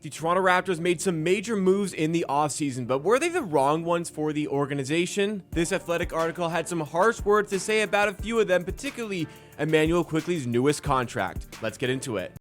The Toronto Raptors made some major moves in the offseason, but were they the wrong ones for the organization? This Athletic article had some harsh words to say about a few of them, particularly Immanuel Quickley's newest contract. Let's get into it.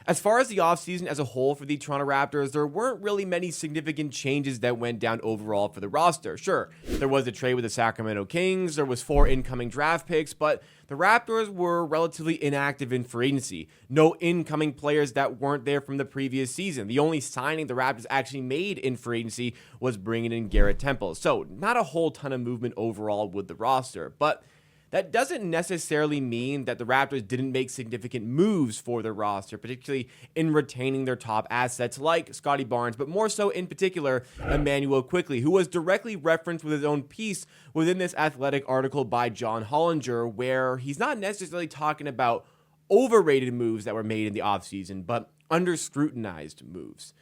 As far as the offseason as a whole for the Toronto Raptors, there weren't really many significant changes that went down overall for the roster. Sure, there was a trade with the Sacramento Kings, there was 4 incoming draft picks, but the Raptors were relatively inactive in free agency. No incoming players that weren't there from the previous season. The only signing the Raptors actually made in free agency was bringing in Garrett Temple. So not a whole ton of movement overall with the roster, but that doesn't necessarily mean that the Raptors didn't make significant moves for their roster, particularly in retaining their top assets like Scottie Barnes, but more so in particular, Immanuel Quickley, who was directly referenced with his own piece within this Athletic article by John Hollinger, where he's not necessarily talking about overrated moves that were made in the offseason, but under-scrutinized moves.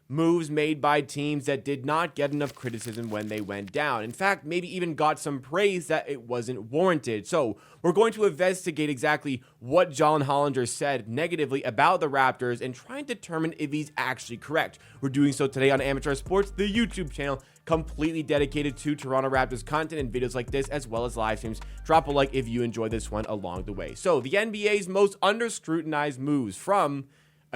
Moves made by teams that did not get enough criticism when they went down. In fact, maybe even got some praise that it wasn't warranted. So we're going to investigate exactly what John Hollinger said negatively about the Raptors and try and determine if he's actually correct. We're doing so today on Amateur Sports, the YouTube channel, completely dedicated to Toronto Raptors content and videos like this, as well as live streams. Drop a like if you enjoy this one along the way. So the NBA's most under-scrutinized moves from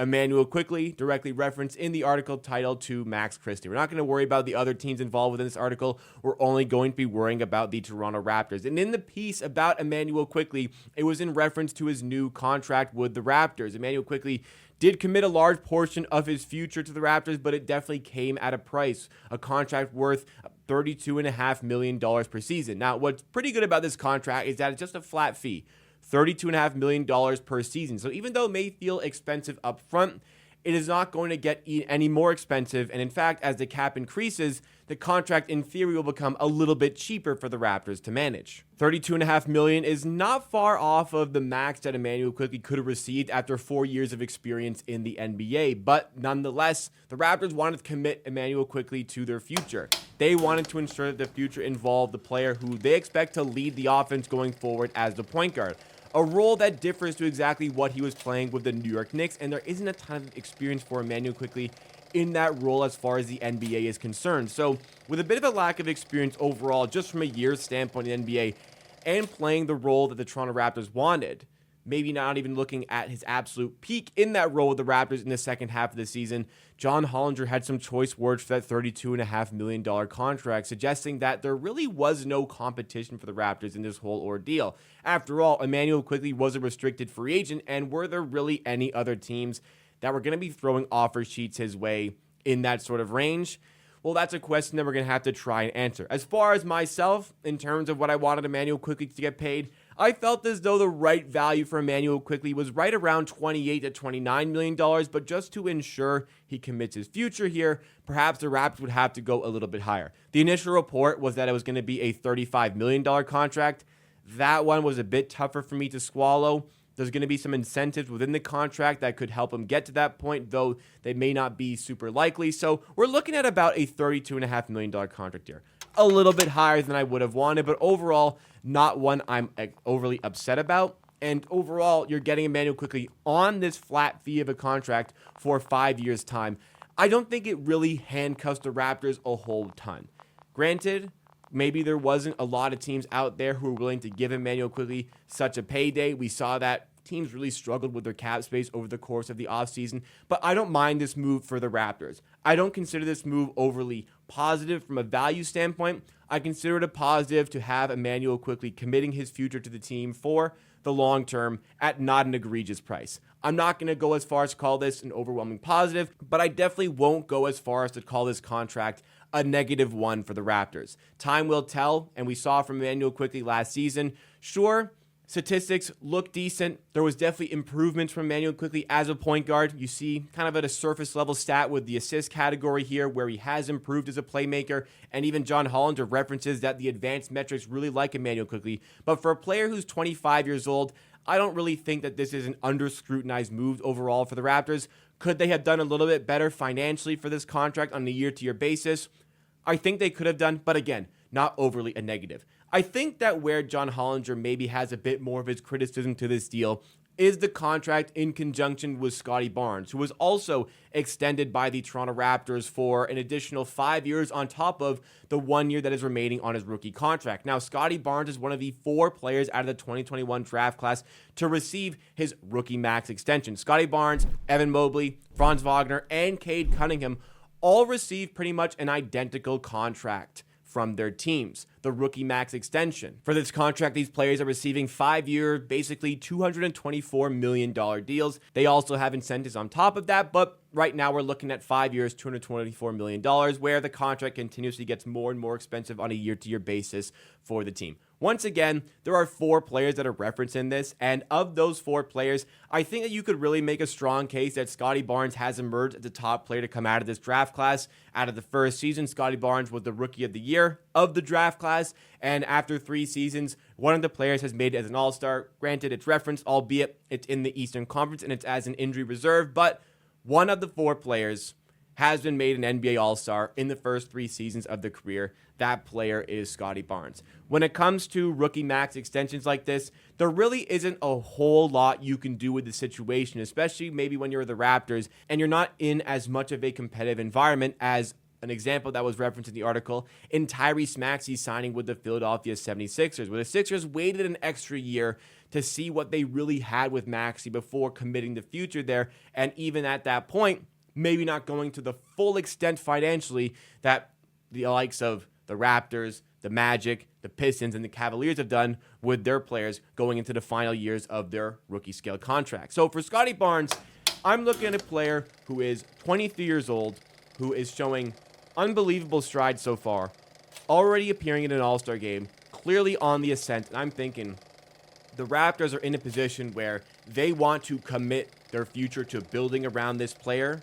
Immanuel Quickley, directly referenced in the article titled to Max Christie. We're not going to worry about the other teams involved within this article. We're only going to be worrying about the Toronto Raptors. And in the piece about Immanuel Quickley, it was in reference to his new contract with the Raptors. Immanuel Quickley did commit a large portion of his future to the Raptors, but it definitely came at a price, a contract worth $32.5 million per season. Now, what's pretty good about this contract is that it's just a flat fee. $32.5 million per season. So even though it may feel expensive up front, it is not going to get any more expensive. And in fact, as the cap increases, the contract in theory will become a little bit cheaper for the Raptors to manage. $32.5 million is not far off of the max that Immanuel Quickley could have received after 4 years of experience in the NBA. But nonetheless, the Raptors wanted to commit Immanuel Quickley to their future. They wanted to ensure that the future involved the player who they expect to lead the offense going forward as the point guard. A role that differs to exactly what he was playing with the New York Knicks, and there isn't a ton of experience for Immanuel Quickley in that role as far as the NBA is concerned. So with a bit of a lack of experience overall, just from a year's standpoint in the NBA, and playing the role that the Toronto Raptors wanted, maybe not even looking at his absolute peak in that role with the Raptors in the second half of the season, John Hollinger had some choice words for that $32.5 million contract, suggesting that there really was no competition for the Raptors in this whole ordeal. After all, Immanuel Quickley was a restricted free agent, and were there really any other teams that were going to be throwing offer sheets his way in that sort of range? Well, that's a question that we're going to have to try and answer. As far as myself, in terms of what I wanted Immanuel Quickley to get paid, I felt as though the right value for Immanuel Quickley was right around $28 to $29 million, but just to ensure he commits his future here, perhaps the Raptors would have to go a little bit higher. The initial report was that it was going to be a $35 million contract. That one was a bit tougher for me to swallow. There's going to be some incentives within the contract that could help him get to that point, though they may not be super likely. So we're looking at about a $32.5 million contract here. A little bit higher than I would have wanted, but overall, not one I'm overly upset about. And overall, you're getting Immanuel Quickley on this flat fee of a contract for 5 years' time. I don't think it really handcuffs the Raptors a whole ton. Granted, maybe there wasn't a lot of teams out there who were willing to give Immanuel Quickley such a payday. We saw that teams really struggled with their cap space over the course of the offseason, but I don't mind this move for the Raptors. I don't consider this move overly positive from a value standpoint. I consider it a positive to have Immanuel Quickley committing his future to the team for the long term at not an egregious price. I'm not going to go as far as to call this an overwhelming positive, but I definitely won't go as far as to call this contract a -1 for the Raptors. Time will tell, and we saw from Immanuel Quickley last season. Sure, statistics look decent. There was definitely improvements from Immanuel Quickley as a point guard. You see kind of at a surface level stat with the assist category here where he has improved as a playmaker, and even John Hollinger references that the advanced metrics really like Immanuel Quickley. But for a player who's 25 years old, I don't really think that this is an under-scrutinized move overall for the Raptors. Could they have done a little bit better financially for this contract on a year-to-year basis? I think they could have done, but again, not overly a negative. I think that where John Hollinger maybe has a bit more of his criticism to this deal is the contract in conjunction with Scottie Barnes, who was also extended by the Toronto Raptors for an additional 5 years on top of the 1 year that is remaining on his rookie contract. Now, Scottie Barnes is one of the 4 players out of the 2021 draft class to receive his rookie max extension. Scottie Barnes, Evan Mobley, Franz Wagner, and Cade Cunningham all received pretty much an identical contract from their teams, the rookie max extension. For this contract, these players are receiving 5-year, basically $224 million deals. They also have incentives on top of that, but right now we're looking at 5 years, $224 million, where the contract continuously gets more and more expensive on a year-to-year basis for the team. Once again, there are 4 players that are referenced in this, and of those 4 players, I think that you could really make a strong case that Scottie Barnes has emerged as the top player to come out of this draft class. Out of the first season, Scottie Barnes was the Rookie of the Year of the draft class, and after 3 seasons, one of the players has made it as an All-Star. Granted, it's referenced, albeit it's in the Eastern Conference, and it's as an injury reserve, but one of the 4 players has been made an NBA All-Star in the first 3 seasons of their career. That player is Scottie Barnes. When it comes to rookie max extensions like this, there really isn't a whole lot you can do with the situation, especially maybe when you're the Raptors and you're not in as much of a competitive environment as an example that was referenced in the article in Tyrese Maxey signing with the Philadelphia 76ers, where the Sixers waited an extra year to see what they really had with Maxey before committing the future there. And even at that point, maybe not going to the full extent financially that the likes of the Raptors, the Magic, the Pistons, and the Cavaliers have done with their players going into the final years of their rookie scale contract. So for Scottie Barnes, I'm looking at a player who is 23 years old, who is showing unbelievable strides so far, already appearing in an All-Star game, clearly on the ascent. And I'm thinking the Raptors are in a position where they want to commit their future to building around this player.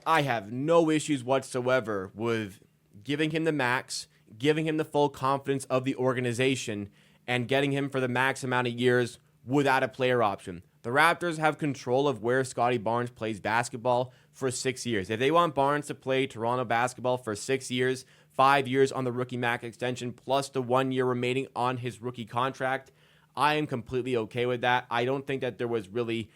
I have no issues whatsoever with giving him the max, giving him the full confidence of the organization, and getting him for the max amount of years without a player option. The Raptors have control of where Scottie Barnes plays basketball for 6 years. If they want Barnes to play Toronto basketball for 6 years, 5 years on the rookie max extension, plus the 1 year remaining on his rookie contract, I am completely okay with that. I don't think that there was really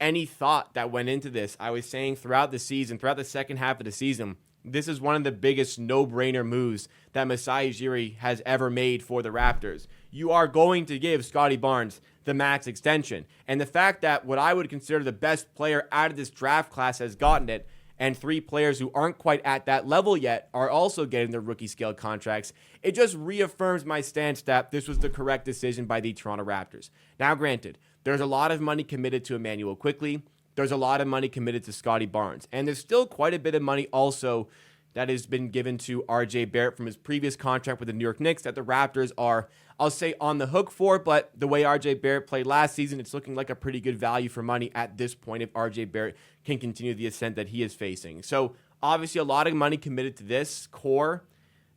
any thought that went into this. I was saying throughout the season, throughout the second half of the season, this is one of the biggest no-brainer moves that Masai Ujiri has ever made for the Raptors. You are going to give Scottie Barnes the max extension. And the fact that what I would consider the best player out of this draft class has gotten it, and 3 players who aren't quite at that level yet are also getting their rookie scale contracts, it just reaffirms my stance that this was the correct decision by the Toronto Raptors. Now, granted, there's a lot of money committed to Immanuel Quickley. There's a lot of money committed to Scottie Barnes. And there's still quite a bit of money also that has been given to RJ Barrett from his previous contract with the New York Knicks that the Raptors are, I'll say, on the hook for. But the way RJ Barrett played last season, it's looking like a pretty good value for money at this point if RJ Barrett can continue the ascent that he is facing. So obviously a lot of money committed to this core.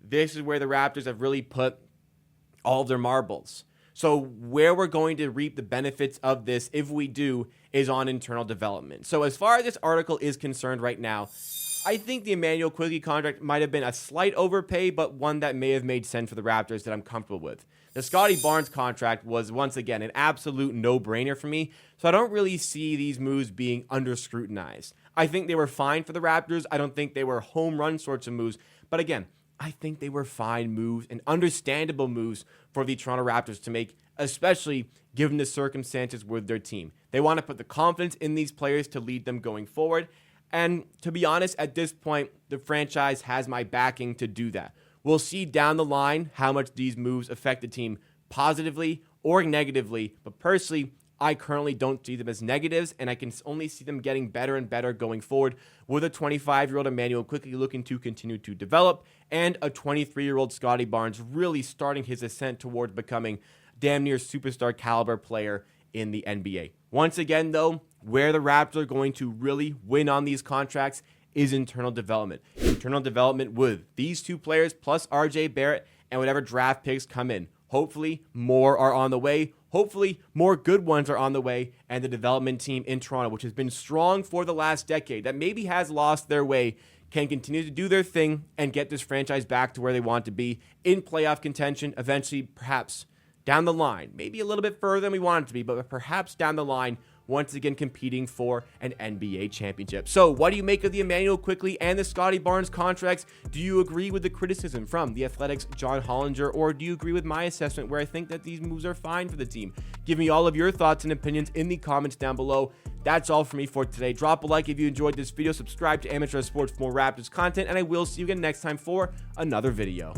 This is where the Raptors have really put all of their marbles. So where we're going to reap the benefits of this, if we do, is on internal development. So as far as this article is concerned right now, I think the Immanuel Quickley contract might have been a slight overpay, but one that may have made sense for the Raptors that I'm comfortable with. The Scottie Barnes contract was, once again, an absolute no-brainer for me, so I don't really see these moves being under-scrutinized. I think they were fine for the Raptors. I don't think they were home run sorts of moves, but again, I think they were fine moves and understandable moves for the Toronto Raptors to make, especially given the circumstances with their team. They want to put the confidence in these players to lead them going forward. And to be honest, at this point, the franchise has my backing to do that. We'll see down the line how much these moves affect the team positively or negatively. But personally, I currently don't see them as negatives, and I can only see them getting better and better going forward with a 25-year-old Immanuel Quickley looking to continue to develop and a 23-year-old Scottie Barnes really starting his ascent towards becoming damn near superstar caliber player in the NBA. Once again, though, where the Raptors are going to really win on these contracts is internal development. Internal development with these 2 players plus RJ Barrett and whatever draft picks come in. Hopefully, more are on the way. hopefully more good ones are on the way, and the development team in Toronto, which has been strong for the last decade, that maybe has lost their way, can continue to do their thing and get this franchise back to where they want to be in playoff contention, eventually perhaps down the line, maybe a little bit further than we want it to be, but perhaps down the line, once again competing for an NBA championship. So what do you make of the Immanuel Quickley and the Scottie Barnes contracts? Do you agree with the criticism from the Athletic's John Hollinger, or do you agree with my assessment where I think that these moves are fine for the team? Give me all of your thoughts and opinions in the comments down below. That's all for me for today. Drop a like if you enjoyed this video, subscribe to Amateur Sports for more Raptors content, and I will see you again next time for another video.